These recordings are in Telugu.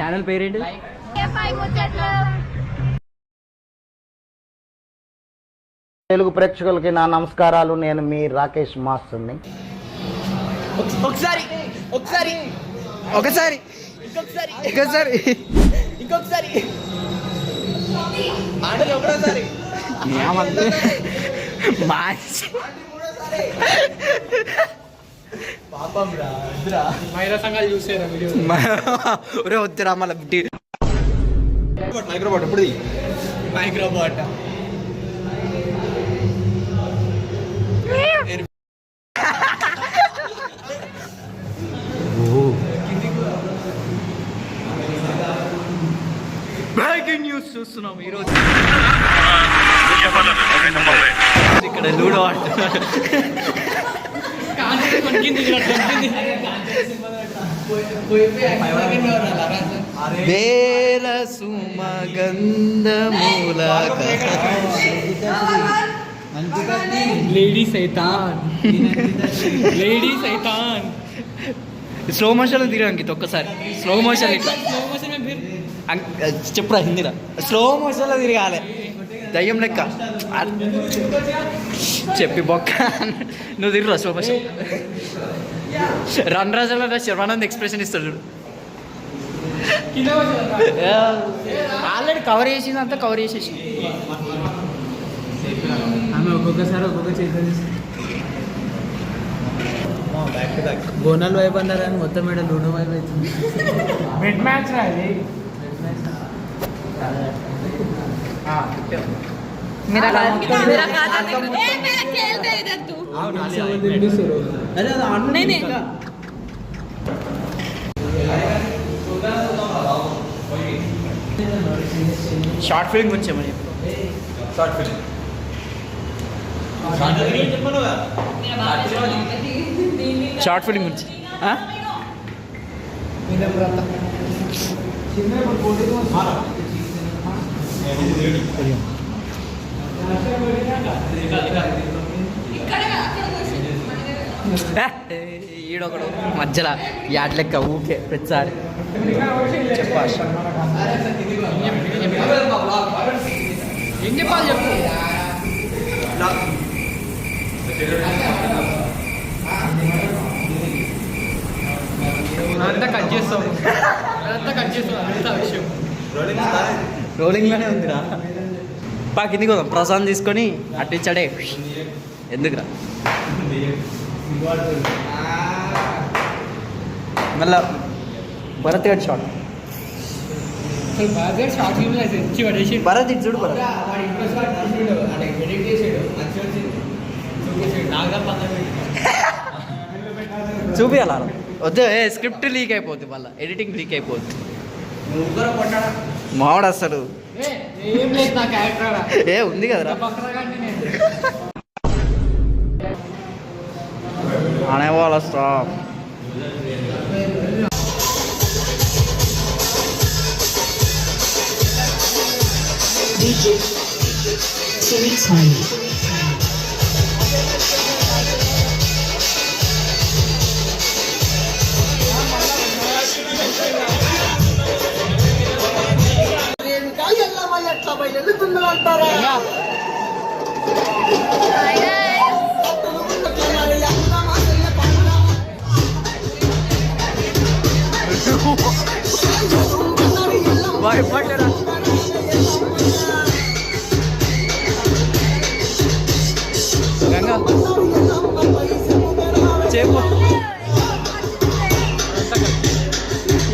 ఛానల్ పేరేంటి? తెలుగు ప్రేక్షకులకి నా నమస్కారాలు. నేను మీ రాకేష్ మాస్టర్ని. ఒకసారి ఒకసారి ఒకసారి ఇంకొకసారి ఇంకొకసారి ఇంకొకసారి ఆటలు ఒకసారి పాపం రా మైరా సంఘాలు చూసారా వీడియో? ఒరే వద్దురా మళ్ళీ మైక్రోబాట్ ఇప్పుడు మైక్రోబాట్ బ్రేకింగ్ న్యూస్ చూస్తున్నాం ఈరోజు. ఇక్కడ లూడో ఆడుతున్నారు. వేల సుమగంధమూలక లేడీ సైతాన్ లేడీ సైతాన్. స్లో మోషన్లో తిరిగి అంకిత్ ఒక్కసారి స్లో మోషన్ ఇట్లా చెప్పురా హిందీరా. స్లో మోషన్లో తిరగాలి దయ్యం లెక్క చెప్పి బొక్క. నువ్వు తిరుగురా స్లో మోషన్. రన్ రాజులో శర్వానంద్ ఎక్స్ప్రెషన్ ఇస్తాడు చూడు. ఆల్రెడీ కవర్ చేసింది అంతా కవర్ చేసేసి ఆమె ఒక్కొక్కసారి ఒక్కొక్క చేసేది. బోనాల్ వైపు అన్నారు కానీ మొత్తం మేడ లూడో వైపు అవుతుంది. బెడ్ మ్యాచ్ రాది. షార్ట్ ఫిల్మ్ వచ్చామని షార్ట్ ఫిల్మ్ షార్ట్ ఫిల్మ్ గురించి ఈడొకడు మధ్యలో యాడ్ లెక్క ఊకే ప్రతిసారి చెప్పా. ఏం చెప్పాలి చెప్పు. అంతా కట్ చేస్తాం అంతా కట్ చేస్తాం అంతా విషయం రోలింగ్లోనే ఉందిరా. కిందికి పోదాం ప్రశాంత్ తీసుకొని అటు ఇచ్చాడే ఎందుకురా. మళ్ళా భరత్ గడ్ షాట్ భరత్ ఇటు చూడు. భరత్ చూపియాల వద్దు. స్క్రిప్ట్ లీక్ అయిపోద్ది మళ్ళీ ఎడిటింగ్ లీక్ అయిపోద్ది. మావాడు అసలు ఉంది కదరా అనేవాళ్ళ స్టాప్. భయపడ్డా గంగా చెప్పు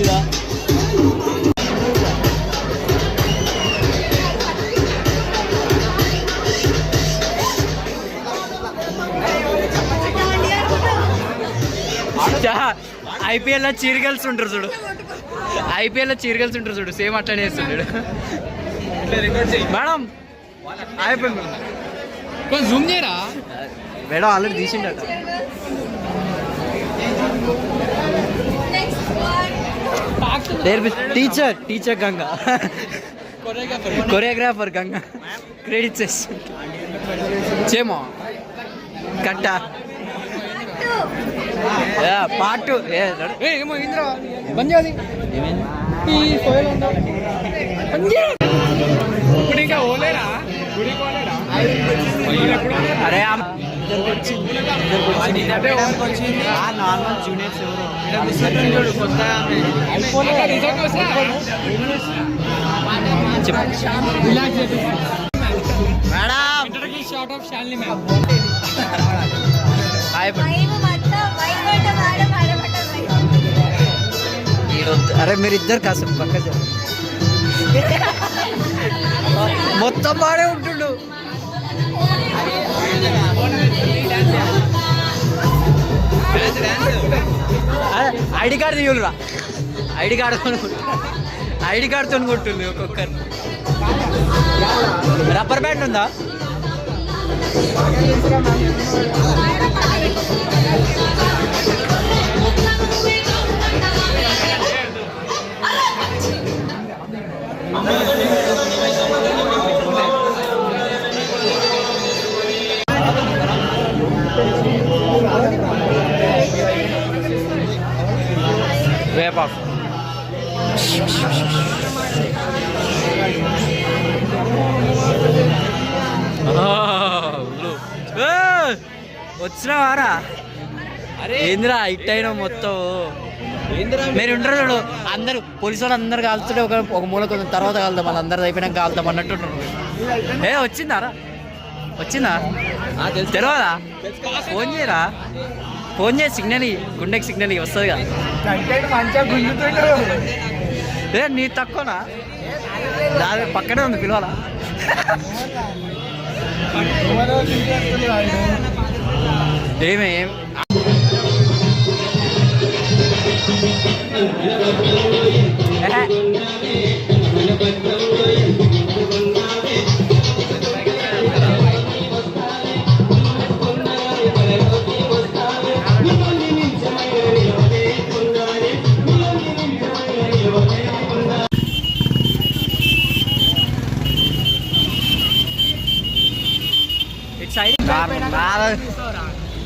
ఇలా ఐపీఎల్లో చీరగల్స్ ఉంటారు చూడు. ఐపీఎల్లో చీరగల్స్ ఉంటారు చూడు. సేమ్ అట్లనే వేస్తుంటాడు. మేడం అయిపోయింది కొంచెం జూమ్ చేయరా మేడం. ఆల్రెడీ తీసిండట. Teacher teacher Ganga choreographer Ganga credits చేమో కట్ట పార్ట్ 2 ఏమో ఇంద్ర బంద్ చేయాలి. ఏమైంది అరే నార్మల్ జూనియర్స్ ఎవరు అరే మీరిద్దరు కాసేపు పక్క మొత్తం వాడే ఉంటుండు ఐడి కార్డు తీయురా ఐడి కార్డుతో కొట్టుంది ఒక్కొక్కరు రబ్బర్ బ్యాండ్ ఉందా వేప వచ్చినావారా అరే ఏందిరా ఇట్ అయినా మొత్తం మీరు ఉంటారు చూడు అందరు పోలీసు వాళ్ళు అందరు కాల్చుంటే ఒక మూల కొంచెం తర్వాత కాలుతాం వాళ్ళు అందరు అయిపోయినాక కాలుతాం అన్నట్టు వచ్చిందారా వచ్చిందా తెలియదా ఫోన్ చేయరా ఫోన్ చేసి సిగ్నల్ గుండెకి సిగ్నల్ వస్తుంది కదా నీ తక్కువనా దాని పక్కనే ఉంది పిలవాలా ఏమేం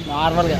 నార్మల్గా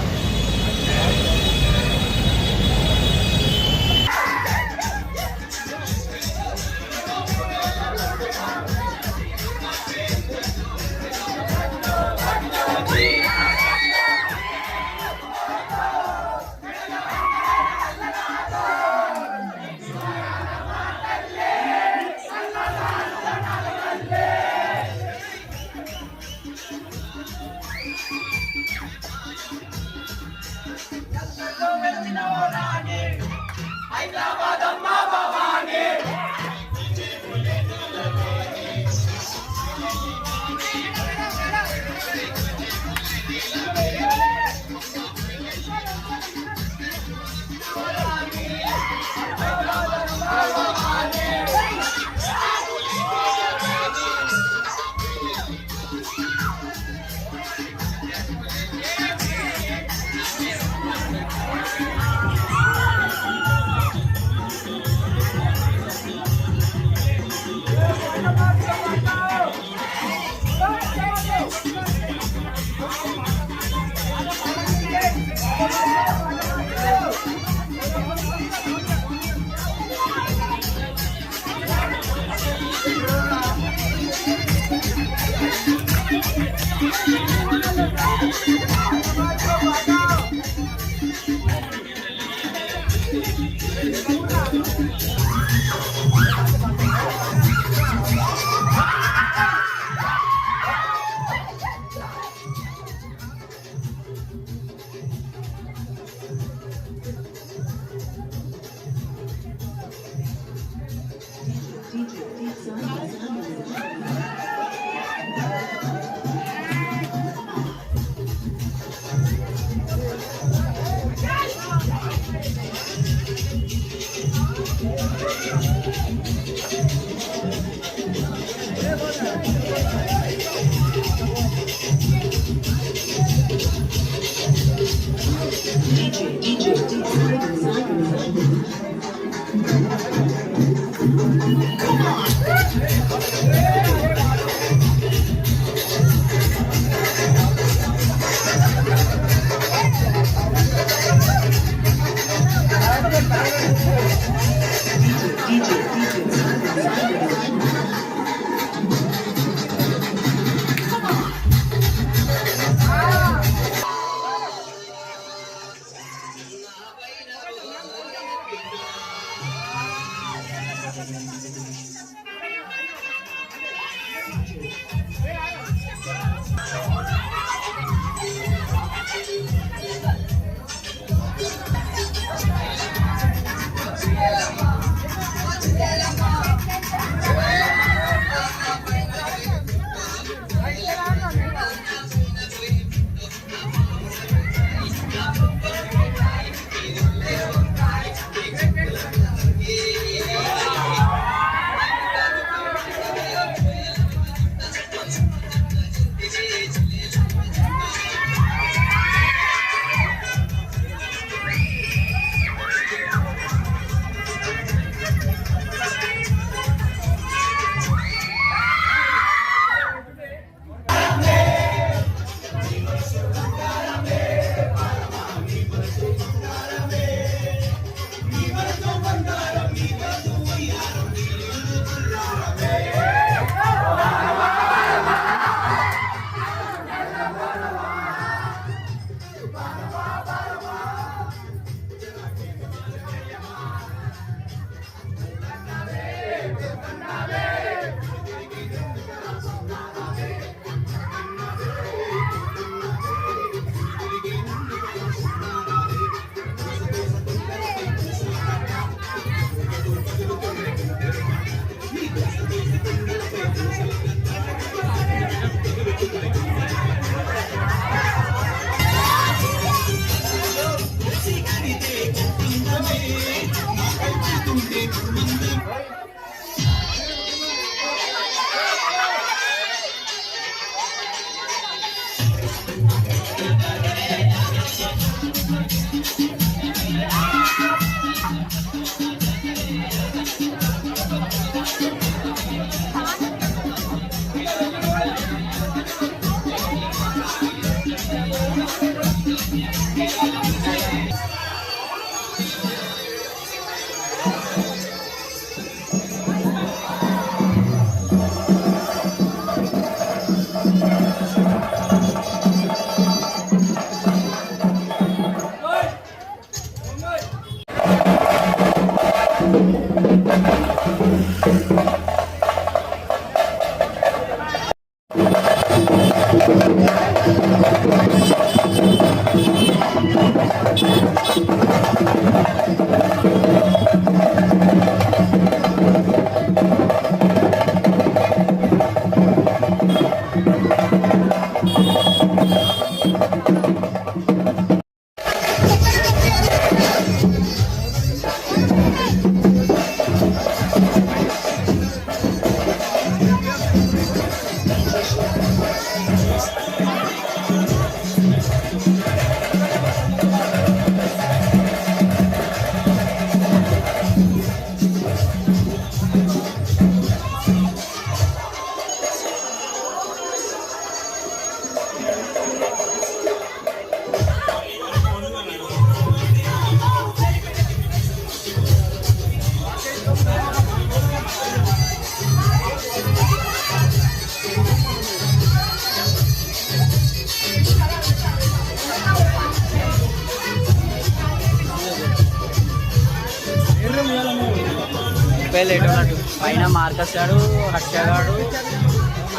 లేట్ ఉన్నట్టు పైన మార్కస్ గాడు, హర్ష గాడు,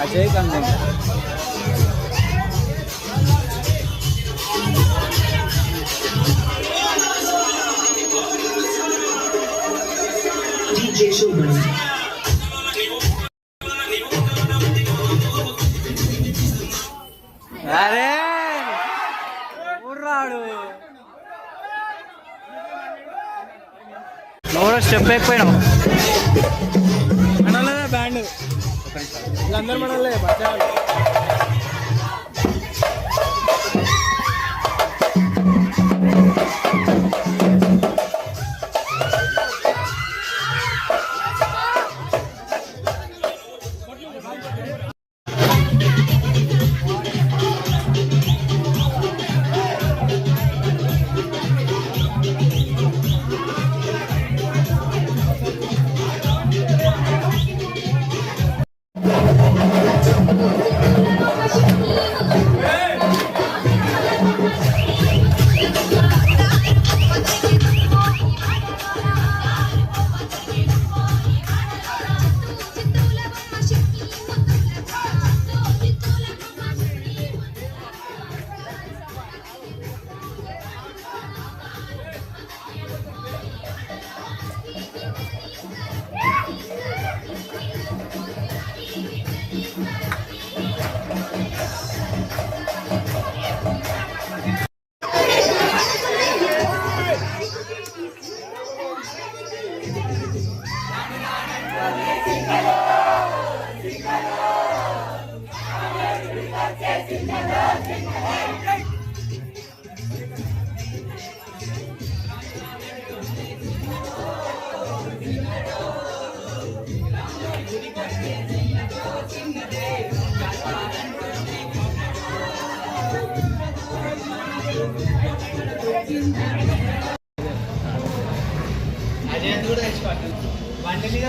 అజయ్ కందం. అరే ఊర్రాడు నువ్వు స్టెప్ అయిపోయినావు మనలే బ్యాండ్ వీళ్ళందరూ మనలే బచ్చాలు.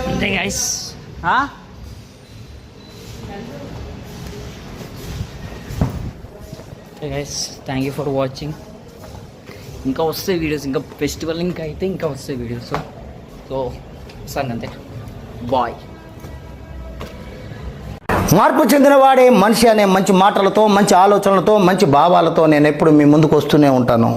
అంతే guys. Guys thank you for watching. ఇంకా వస్తాయి వీడియోస్, ఇంకా ఫెస్టివల్ ఇంకా అయితే ఇంకా వస్తాయి వీడియోస్. సో సార్ అంతే, బాయ్. మార్పు చెందినవాడే మనిషి అనే మంచి మాటలతో, మంచి ఆలోచనలతో, మంచి భావాలతో నేను ఎప్పుడు మీ ముందుకు వస్తూనే ఉంటాను.